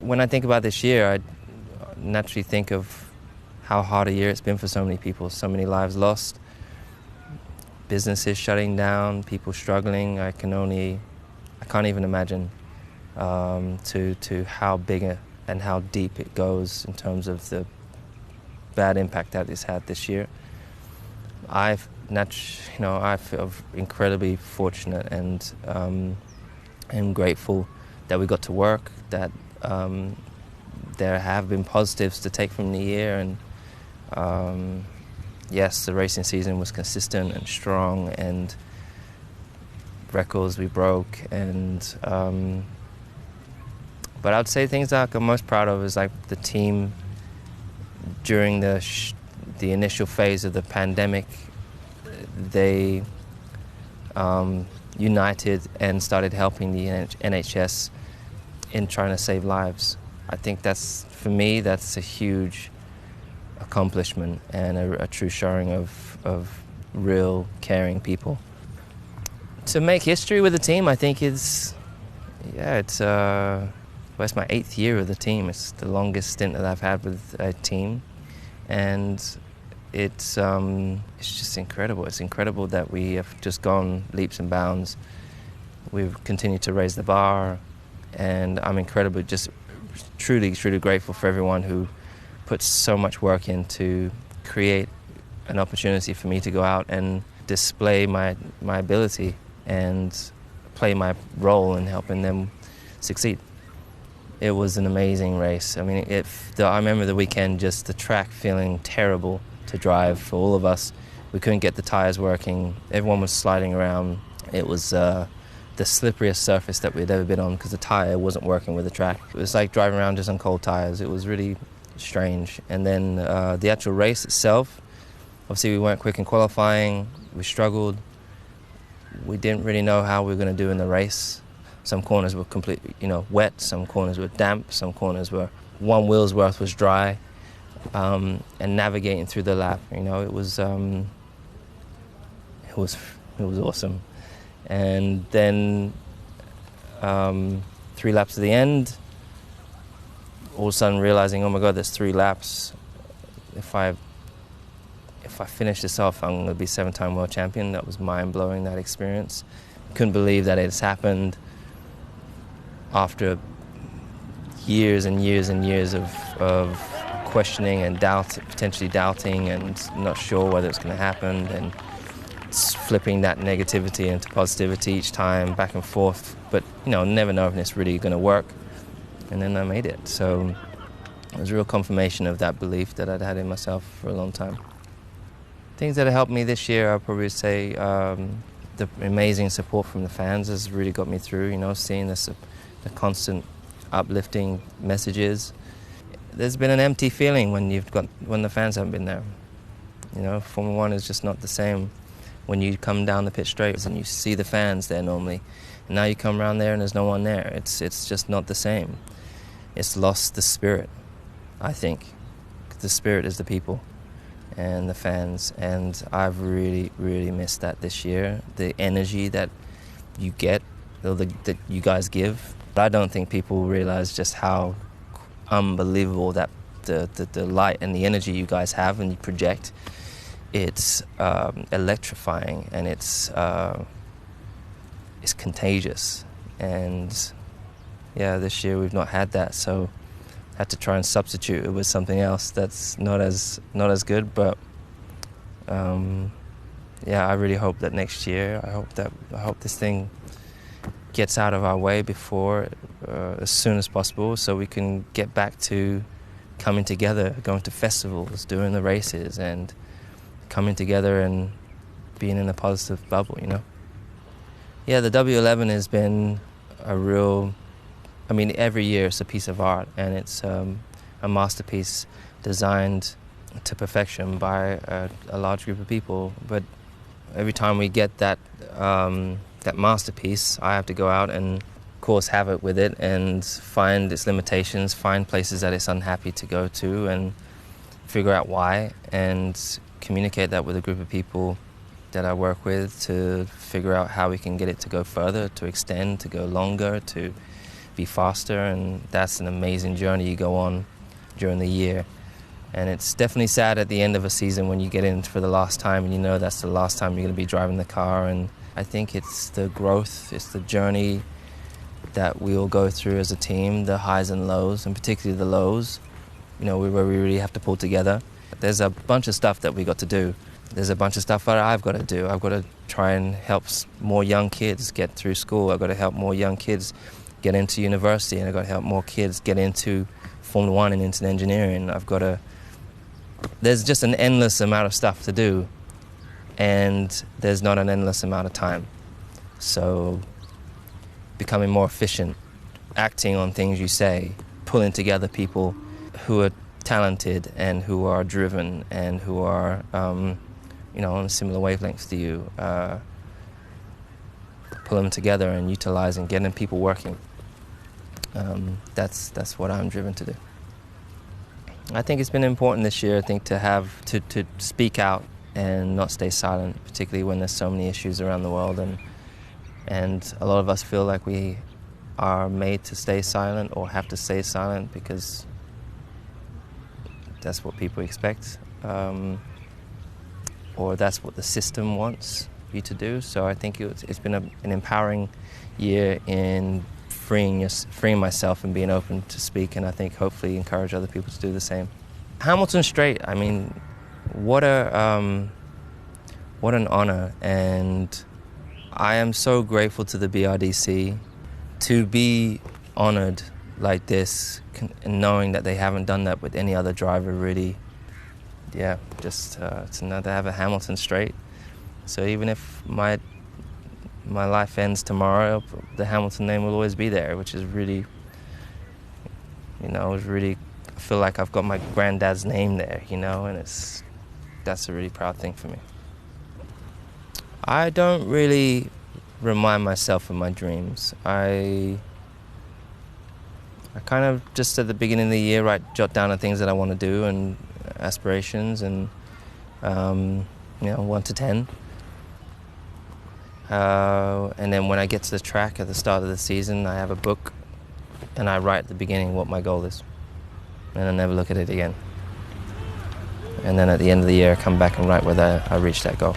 When I think about this year, I naturally think of how hard a year it's been for so many people, so many lives lost, businesses shutting down, people struggling. I can't even imagine to how big and how deep it goes in terms of the bad impact that it's had this year. I feel incredibly fortunate and grateful that we got to work, that there have been positives to take from the year, and yes, the racing season was consistent and strong, and records we broke, and but I'd say things that I'm most proud of is like the team during the initial phase of the pandemic. They united and started helping the NHS in trying to save lives. I think for me, that's a huge accomplishment and a true showing of real caring people. To make history with the team, I think it's my 8th year with the team. It's the longest stint that I've had with a team, and it's just incredible. It's incredible that we have just gone leaps and bounds. We've continued to raise the bar, and I'm incredibly just truly grateful for everyone who puts so much work in to create an opportunity for me to go out and display my ability and play my role in helping them succeed. It was an amazing race. I mean, I remember the weekend, just the track feeling terrible to drive for all of us. We couldn't get the tires working. Everyone was sliding around. It was the slipperiest surface that we'd ever been on because the tire wasn't working with the track. It was like driving around just on cold tires. It was really strange. And then the actual race itself, obviously we weren't quick in qualifying. We struggled. We didn't really know how we were going to do in the race. Some corners were completely, wet. Some corners were damp. Some corners were one wheel's worth was dry. And navigating through the lap, it was awesome. And then 3 laps at the end, all of a sudden realizing, oh my God, there's 3 laps. If I finish this off, I'm going to be 7-time world champion. That was mind-blowing, that experience. Couldn't believe that it's happened after years and years and years of questioning and potentially doubting and not sure whether it's going to happen, and flipping that negativity into positivity each time, back and forth, but never knowing if it's really going to work. And then I made it. So it was a real confirmation of that belief that I'd had in myself for a long time. Things that have helped me this year, I'll probably say the amazing support from the fans has really got me through, seeing the constant uplifting messages. There's been an empty feeling when the fans haven't been there. Formula One is just not the same when you come down the pit straight and you see the fans there normally. And now you come around there and there's no one there. It's just not the same. It's lost the spirit, I think. The spirit is the people and the fans, and I've really, really missed that this year. The energy that you get, that you guys give. I don't think people realize just how unbelievable that the light and the energy you guys have and you project. It's electrifying, and it's contagious. And yeah, this year we've not had that, so I had to try and substitute it with something else that's not as good. But I really hope that next year, I hope this thing gets out of our way before as soon as possible, so we can get back to coming together, going to festivals, doing the races, and coming together and being in a positive bubble, Yeah, the W11 has been every year it's a piece of art, and it's a masterpiece designed to perfection by a large group of people. But every time we get that masterpiece, I have to go out and, of course, have it with it and find its limitations, find places that it's unhappy to go to, and figure out why, and communicate that with a group of people that I work with to figure out how we can get it to go further, to extend, to go longer, to be faster, and that's an amazing journey you go on during the year. And it's definitely sad at the end of a season when you get in for the last time and you know that's the last time you're going to be driving the car. And I think it's the growth, it's the journey that we all go through as a team, the highs and lows, and particularly the lows, where we really have to pull together. There's a bunch of stuff that we got to do. There's a bunch of stuff that I've got to do. I've got to try and help more young kids get through school. I've got to help more young kids get into university, and I've got to help more kids get into Formula One and into engineering. There's just an endless amount of stuff to do, and there's not an endless amount of time. So becoming more efficient, acting on things you say, pulling together people who are talented and who are driven and who are on similar wavelengths to you, pull them together and utilizing, getting people working. That's what I'm driven to do. I think it's been important this year, to speak out and not stay silent, particularly when there's so many issues around the world, and a lot of us feel like we are made to stay silent or have to stay silent because that's what people expect, or that's what the system wants you to do. So I think it's been an empowering year in freeing myself and being open to speak, and I think hopefully encourage other people to do the same. Hamilton Straight, I mean, what an honor, and I am so grateful to the BRDC to be honored like this, and knowing that they haven't done that with any other driver, really. Yeah, just to have a Hamilton Straight. So even if my life ends tomorrow, the Hamilton name will always be there, which is really, I feel like I've got my granddad's name there, and that's a really proud thing for me. I don't really remind myself of my dreams. I kind of just at the beginning of the year jot down the things that I want to do and aspirations, and 1 to 10. And then when I get to the track at the start of the season, I have a book and I write at the beginning what my goal is, and I never look at it again. And then at the end of the year, I come back and write whether I reached that goal.